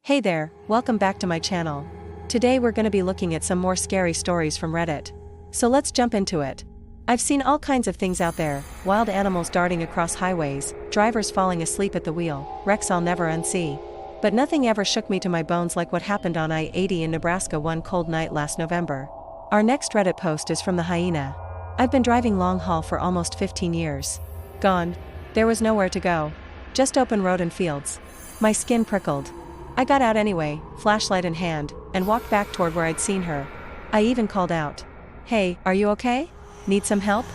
Hey there, welcome back to my channel. Today we're gonna be looking at some more scary stories from Reddit. So let's jump into it. I've seen all kinds of things out there, wild animals darting across highways, drivers falling asleep at the wheel, wrecks I'll never unsee. But nothing ever shook me to my bones like what happened on I-80 in Nebraska one cold night last November. Our next Reddit post is from the hyena. I've been driving long haul for almost 15 years. Gone. There was nowhere to go. Just open road and fields. My skin prickled. I got out anyway, flashlight in hand, and walked back toward where I'd seen her. I even called out, "Hey, are you okay? Need some help?"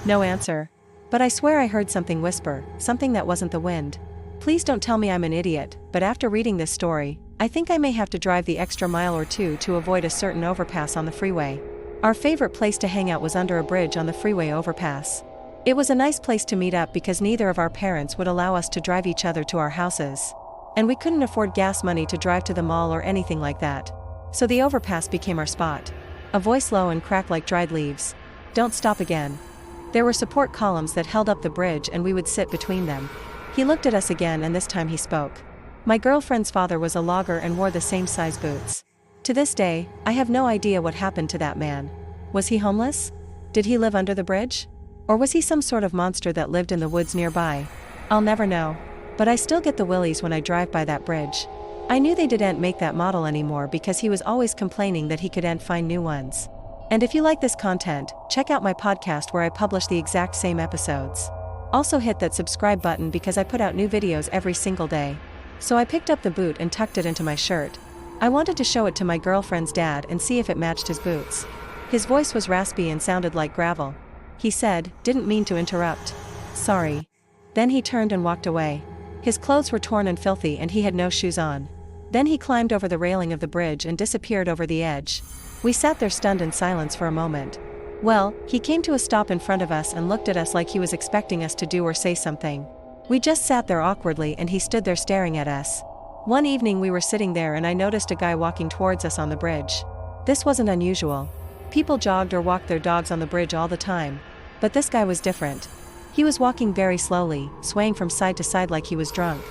No answer. But I swear I heard something whisper, something that wasn't the wind. Please don't tell me I'm an idiot, but after reading this story, I think I may have to drive the extra mile or two to avoid a certain overpass on the freeway. Our favorite place to hang out was under a bridge on the freeway overpass. It was a nice place to meet up because neither of our parents would allow us to drive each other to our houses. And we couldn't afford gas money to drive to the mall or anything like that. So the overpass became our spot. A voice low and cracked like dried leaves. "Don't stop again." There were support columns that held up the bridge and we would sit between them. He looked at us again and this time he spoke. My girlfriend's father was a logger and wore the same size boots. To this day, I have no idea what happened to that man. Was he homeless? Did he live under the bridge? Or was he some sort of monster that lived in the woods nearby? I'll never know. But I still get the willies when I drive by that bridge. I knew they didn't make that model anymore because he was always complaining that he couldn't find new ones. And if you like this content, check out my podcast where I publish the exact same episodes. Also hit that subscribe button because I put out new videos every single day. So I picked up the boot and tucked it into my shirt. I wanted to show it to my girlfriend's dad and see if it matched his boots. His voice was raspy and sounded like gravel. He said, "Didn't mean to interrupt. Sorry." Then he turned and walked away. His clothes were torn and filthy and he had no shoes on. Then he climbed over the railing of the bridge and disappeared over the edge. We sat there stunned in silence for a moment. Well, he came to a stop in front of us and looked at us like he was expecting us to do or say something. We just sat there awkwardly and he stood there staring at us. One evening we were sitting there and I noticed a guy walking towards us on the bridge. This wasn't unusual. People jogged or walked their dogs on the bridge all the time. But this guy was different. He was walking very slowly, swaying from side to side like he was drunk.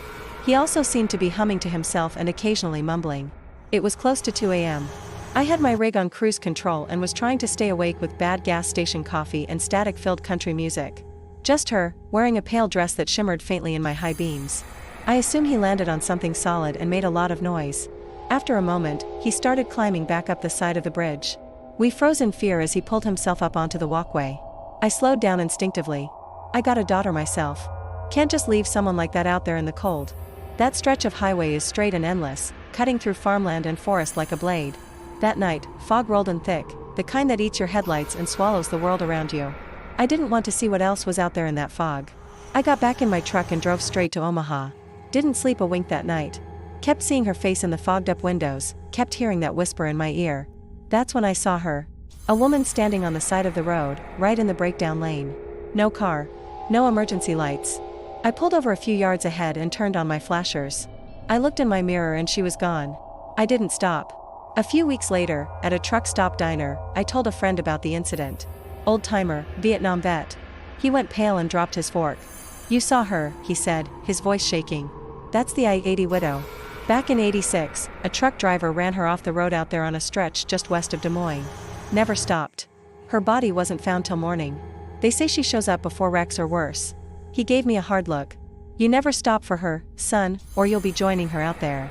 He also seemed to be humming to himself and occasionally mumbling. It was close to 2 a.m. I had my rig on cruise control and was trying to stay awake with bad gas station coffee and static-filled country music. Just her, wearing a pale dress that shimmered faintly in my high beams. I assume he landed on something solid and made a lot of noise. After a moment, he started climbing back up the side of the bridge. We froze in fear as he pulled himself up onto the walkway. I slowed down instinctively. I got a daughter myself. Can't just leave someone like that out there in the cold. That stretch of highway is straight and endless, cutting through farmland and forest like a blade. That night, fog rolled in thick, the kind that eats your headlights and swallows the world around you. I didn't want to see what else was out there in that fog. I got back in my truck and drove straight to Omaha. Didn't sleep a wink that night. Kept seeing her face in the fogged up windows, kept hearing that whisper in my ear. That's when I saw her. A woman standing on the side of the road, right in the breakdown lane. No car. No emergency lights. I pulled over a few yards ahead and turned on my flashers. I looked in my mirror and she was gone. I didn't stop. A few weeks later, at a truck stop diner, I told a friend about the incident. Old-timer, Vietnam vet. He went pale and dropped his fork. "You saw her," he said, his voice shaking. "That's the I-80 widow. Back in '86, a truck driver ran her off the road out there on a stretch just west of Des Moines. Never stopped. Her body wasn't found till morning. They say she shows up before wrecks or worse." He gave me a hard look. "You never stop for her, son, or you'll be joining her out there."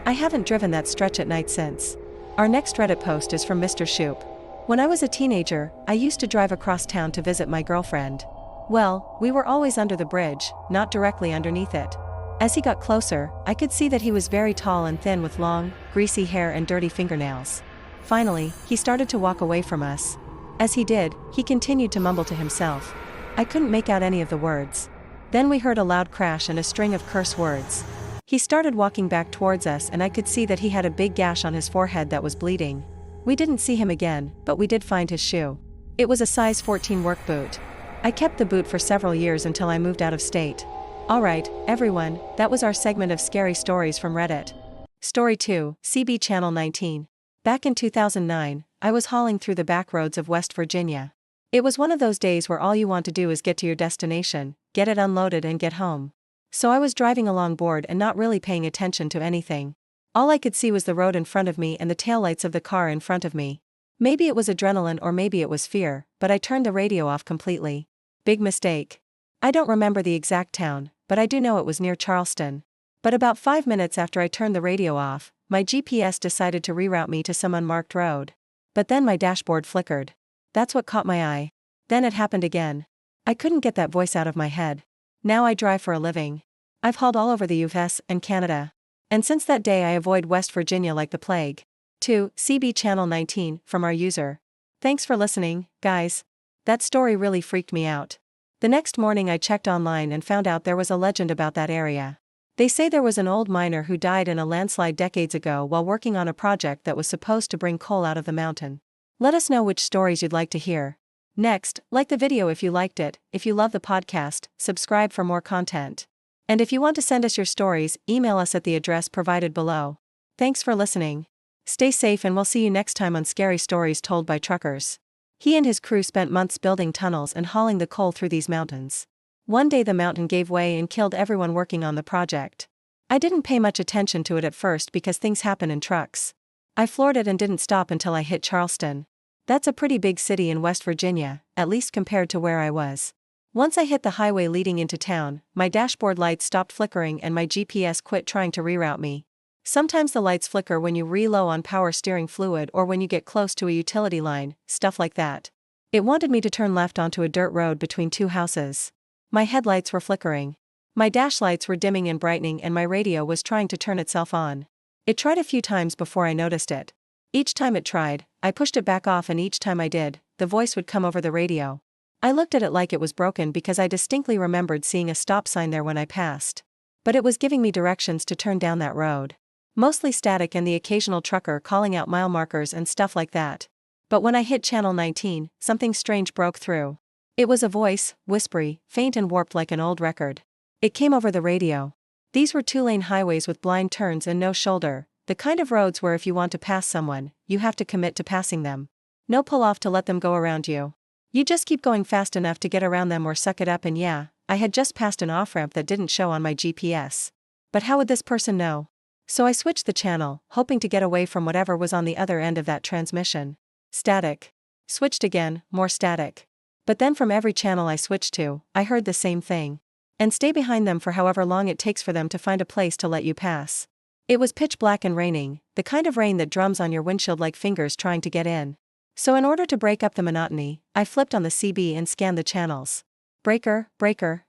I haven't driven that stretch at night since. Our next Reddit post is from Mr. Shoop. "When I was a teenager, I used to drive across town to visit my girlfriend. Well, we were always under the bridge, not directly underneath it. As he got closer, I could see that he was very tall and thin with long, greasy hair and dirty fingernails. Finally, he started to walk away from us. As he did, he continued to mumble to himself. I couldn't make out any of the words. Then we heard a loud crash and a string of curse words. He started walking back towards us and I could see that he had a big gash on his forehead that was bleeding. We didn't see him again, but we did find his shoe. It was a size 14 work boot. I kept the boot for several years until I moved out of state." Alright, everyone, that was our segment of scary stories from Reddit. Story 2, CB Channel 19. Back in 2009, I was hauling through the back roads of West Virginia. It was one of those days where all you want to do is get to your destination, get it unloaded and get home. So I was driving along bored and not really paying attention to anything. All I could see was the road in front of me and the taillights of the car in front of me. Maybe it was adrenaline or maybe it was fear, but I turned the radio off completely. Big mistake. I don't remember the exact town, but I do know it was near Charleston. But about 5 minutes after I turned the radio off, my GPS decided to reroute me to some unmarked road. But then my dashboard flickered. That's what caught my eye. Then it happened again. I couldn't get that voice out of my head. Now I drive for a living. I've hauled all over the US and Canada. And since that day I avoid West Virginia like the plague. 2. CB Channel 19, from our user. Thanks for listening, guys. That story really freaked me out. The next morning I checked online and found out there was a legend about that area. They say there was an old miner who died in a landslide decades ago while working on a project that was supposed to bring coal out of the mountain. Let us know which stories you'd like to hear. Next, like the video if you liked it, if you love the podcast, subscribe for more content. And if you want to send us your stories, email us at the address provided below. Thanks for listening. Stay safe and we'll see you next time on Scary Stories Told by Truckers. He and his crew spent months building tunnels and hauling the coal through these mountains. One day the mountain gave way and killed everyone working on the project. I didn't pay much attention to it at first because things happen in trucks. I floored it and didn't stop until I hit Charleston. That's a pretty big city in West Virginia, at least compared to where I was. Once I hit the highway leading into town, my dashboard lights stopped flickering and my GPS quit trying to reroute me. Sometimes the lights flicker when you re-low on power steering fluid or when you get close to a utility line, stuff like that. It wanted me to turn left onto a dirt road between two houses. My headlights were flickering. My dash lights were dimming and brightening and my radio was trying to turn itself on. It tried a few times before I noticed it. Each time it tried, I pushed it back off and each time I did, the voice would come over the radio. I looked at it like it was broken because I distinctly remembered seeing a stop sign there when I passed. But it was giving me directions to turn down that road. Mostly static and the occasional trucker calling out mile markers and stuff like that. But when I hit channel 19, something strange broke through. It was a voice, whispery, faint and warped like an old record. It came over the radio. These were two-lane highways with blind turns and no shoulder, the kind of roads where if you want to pass someone, you have to commit to passing them. No pull-off to let them go around you. You just keep going fast enough to get around them or suck it up and yeah, I had just passed an off-ramp that didn't show on my GPS. But how would this person know? So I switched the channel, hoping to get away from whatever was on the other end of that transmission. Static. Switched again, more static. But then from every channel I switched to, I heard the same thing. And stay behind them for however long it takes for them to find a place to let you pass. It was pitch black and raining, the kind of rain that drums on your windshield like fingers trying to get in. So in order to break up the monotony, I flipped on the CB and scanned the channels. Breaker,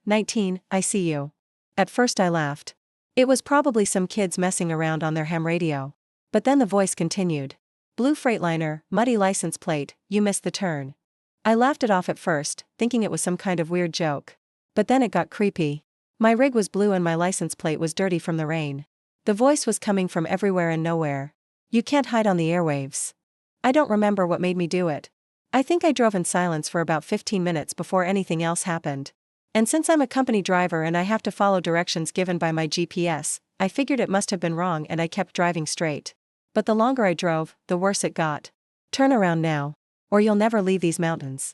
19, I see you. At first I laughed. It was probably some kids messing around on their ham radio. But then the voice continued. Blue Freightliner, muddy license plate, you missed the turn. I laughed it off at first, thinking it was some kind of weird joke. But then it got creepy. My rig was blue and my license plate was dirty from the rain. The voice was coming from everywhere and nowhere. You can't hide on the airwaves. I don't remember what made me do it. I think I drove in silence for about 15 minutes before anything else happened. And since I'm a company driver and I have to follow directions given by my GPS, I figured it must have been wrong and I kept driving straight. But the longer I drove, the worse it got. Turn around now. Or you'll never leave these mountains.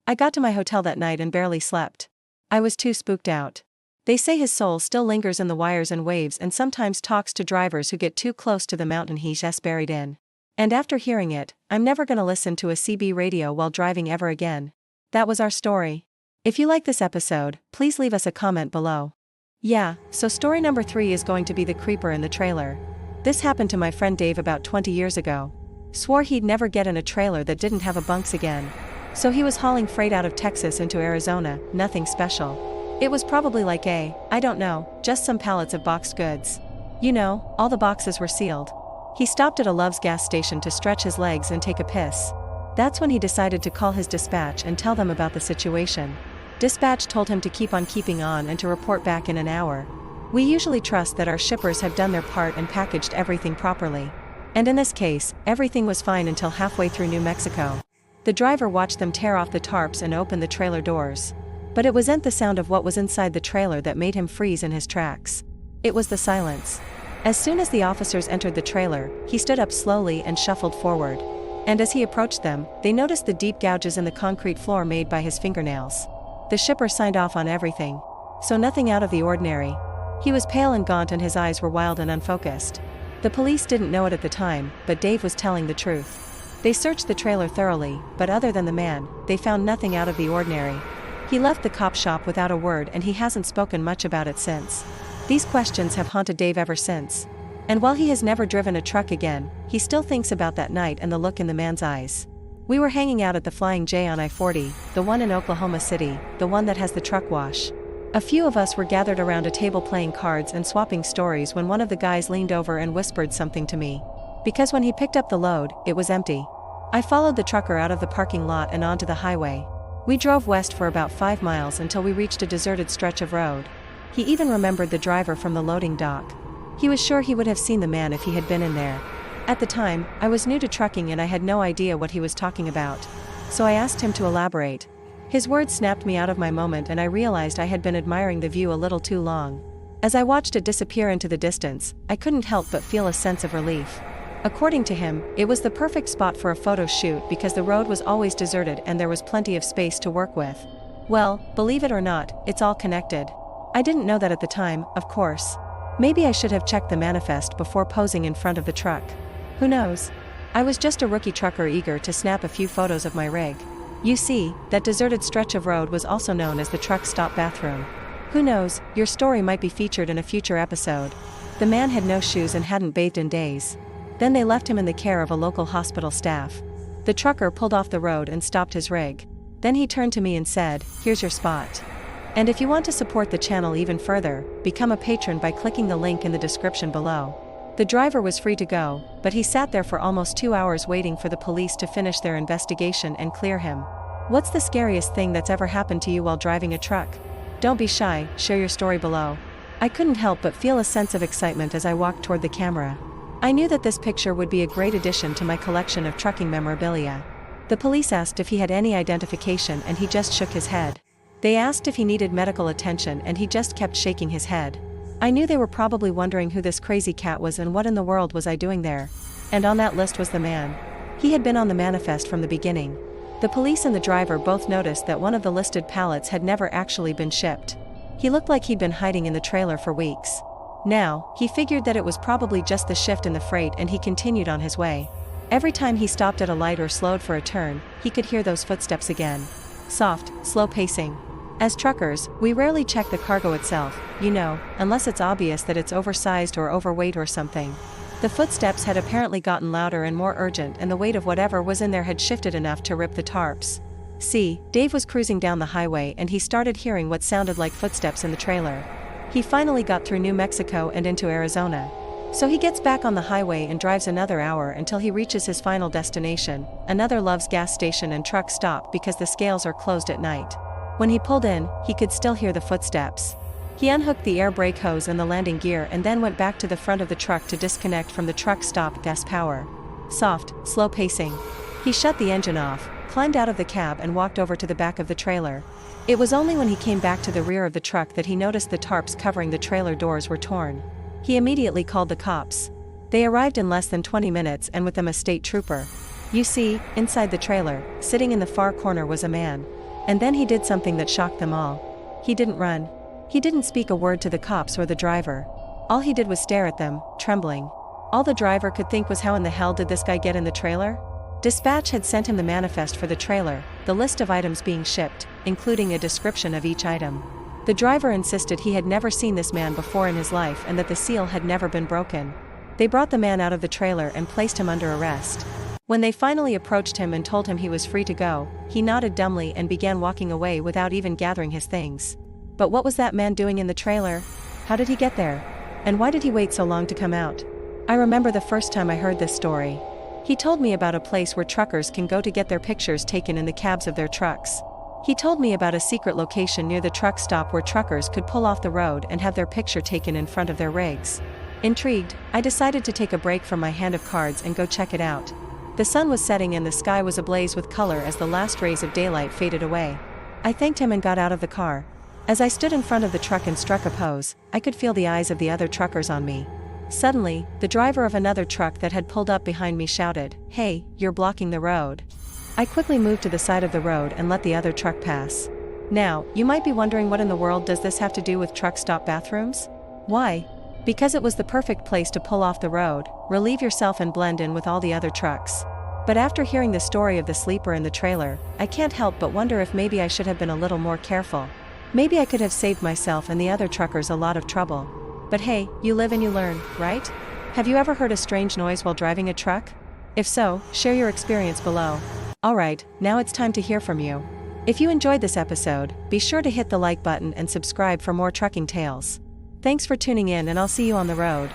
I got to my hotel that night and barely slept. I was too spooked out. They say his soul still lingers in the wires and waves and sometimes talks to drivers who get too close to the mountain he's just buried in. And after hearing it, I'm never gonna listen to a CB radio while driving ever again. That was our story. If you like this episode, please leave us a comment below. Yeah, so story number 3 is going to be the creeper in the trailer. This happened to my friend Dave about 20 years ago. Swore he'd never get in a trailer that didn't have a bunks again. So he was hauling freight out of Texas into Arizona, nothing special. It was probably like I don't know, just some pallets of boxed goods. You know, all the boxes were sealed. He stopped at a Love's gas station to stretch his legs and take a piss. That's when he decided to call his dispatch and tell them about the situation. Dispatch told him to keep on keeping on and to report back in an hour. We usually trust that our shippers have done their part and packaged everything properly. And in this case, everything was fine until halfway through New Mexico. The driver watched them tear off the tarps and open the trailer doors. But it wasn't the sound of what was inside the trailer that made him freeze in his tracks. It was the silence. As soon as the officers entered the trailer, he stood up slowly and shuffled forward. And as he approached them, they noticed the deep gouges in the concrete floor made by his fingernails. The shipper signed off on everything. So nothing out of the ordinary. He was pale and gaunt and his eyes were wild and unfocused. The police didn't know it at the time, but Dave was telling the truth. They searched the trailer thoroughly, but other than the man, they found nothing out of the ordinary. He left the cop shop without a word and he hasn't spoken much about it since. These questions have haunted Dave ever since. And while he has never driven a truck again, he still thinks about that night and the look in the man's eyes. We were hanging out at the Flying J on I-40, the one in Oklahoma City, the one that has the truck wash. A few of us were gathered around a table playing cards and swapping stories when one of the guys leaned over and whispered something to me. Because when he picked up the load, it was empty. I followed the trucker out of the parking lot and onto the highway. We drove west for about 5 miles until we reached a deserted stretch of road. He even remembered the driver from the loading dock. He was sure he would have seen the man if he had been in there. At the time, I was new to trucking and I had no idea what he was talking about. So I asked him to elaborate. His words snapped me out of my moment and I realized I had been admiring the view a little too long. As I watched it disappear into the distance, I couldn't help but feel a sense of relief. According to him, it was the perfect spot for a photo shoot because the road was always deserted and there was plenty of space to work with. Well, believe it or not, it's all connected. I didn't know that at the time, of course. Maybe I should have checked the manifest before posing in front of the truck. Who knows? I was just a rookie trucker eager to snap a few photos of my rig. You see, that deserted stretch of road was also known as the truck stop bathroom. Who knows, your story might be featured in a future episode. The man had no shoes and hadn't bathed in days. Then they left him in the care of a local hospital staff. The trucker pulled off the road and stopped his rig. Then he turned to me and said, "Here's your spot. And if you want to support the channel even further, become a patron by clicking the link in the description below." The driver was free to go, but he sat there for almost 2 hours waiting for the police to finish their investigation and clear him. What's the scariest thing that's ever happened to you while driving a truck? Don't be shy, share your story below. I couldn't help but feel a sense of excitement as I walked toward the camera. I knew that this picture would be a great addition to my collection of trucking memorabilia. The police asked if he had any identification and he just shook his head. They asked if he needed medical attention and he just kept shaking his head. I knew they were probably wondering who this crazy cat was and what in the world was I doing there. And on that list was the man. He had been on the manifest from the beginning. The police and the driver both noticed that one of the listed pallets had never actually been shipped. He looked like he'd been hiding in the trailer for weeks. Now, he figured that it was probably just the shift in the freight and he continued on his way. Every time he stopped at a light or slowed for a turn, he could hear those footsteps again. Soft, slow pacing. As truckers, we rarely check the cargo itself, unless it's obvious that it's oversized or overweight or something. The footsteps had apparently gotten louder and more urgent and the weight of whatever was in there had shifted enough to rip the tarps. See, Dave was cruising down the highway and he started hearing what sounded like footsteps in the trailer. He finally got through New Mexico and into Arizona. So he gets back on the highway and drives another hour until he reaches his final destination, another Love's gas station and truck stop because the scales are closed at night. When he pulled in, he could still hear the footsteps. He unhooked the air brake hose and the landing gear and then went back to the front of the truck to disconnect from the truck stop gas power. Soft, slow pacing. He shut the engine off, climbed out of the cab and walked over to the back of the trailer. It was only when he came back to the rear of the truck that he noticed the tarps covering the trailer doors were torn. He immediately called the cops. They arrived in less than 20 minutes and with them a state trooper. You see, inside the trailer, sitting in the far corner was a man. And then he did something that shocked them all. He didn't run. He didn't speak a word to the cops or the driver. All he did was stare at them, trembling. All the driver could think was how in the hell did this guy get in the trailer? Dispatch had sent him the manifest for the trailer, the list of items being shipped, including a description of each item. The driver insisted he had never seen this man before in his life and that the seal had never been broken. They brought the man out of the trailer and placed him under arrest. When they finally approached him and told him he was free to go, he nodded dumbly and began walking away without even gathering his things. But what was that man doing in the trailer? How did he get there? And why did he wait so long to come out? I remember the first time I heard this story. He told me about a place where truckers can go to get their pictures taken in the cabs of their trucks. He told me about a secret location near the truck stop where truckers could pull off the road and have their picture taken in front of their rigs. Intrigued, I decided to take a break from my hand of cards and go check it out. The sun was setting and the sky was ablaze with color as the last rays of daylight faded away. I thanked him and got out of the car. As I stood in front of the truck and struck a pose, I could feel the eyes of the other truckers on me. Suddenly, the driver of another truck that had pulled up behind me shouted, "Hey, you're blocking the road." I quickly moved to the side of the road and let the other truck pass. Now, you might be wondering what in the world does this have to do with truck stop bathrooms? Why? Because it was the perfect place to pull off the road, relieve yourself and blend in with all the other trucks. But after hearing the story of the sleeper in the trailer, I can't help but wonder if maybe I should have been a little more careful. Maybe I could have saved myself and the other truckers a lot of trouble. But hey, you live and you learn, right? Have you ever heard a strange noise while driving a truck? If so, share your experience below. Alright, now it's time to hear from you. If you enjoyed this episode, be sure to hit the like button and subscribe for more trucking tales. Thanks for tuning in, and I'll see you on the road.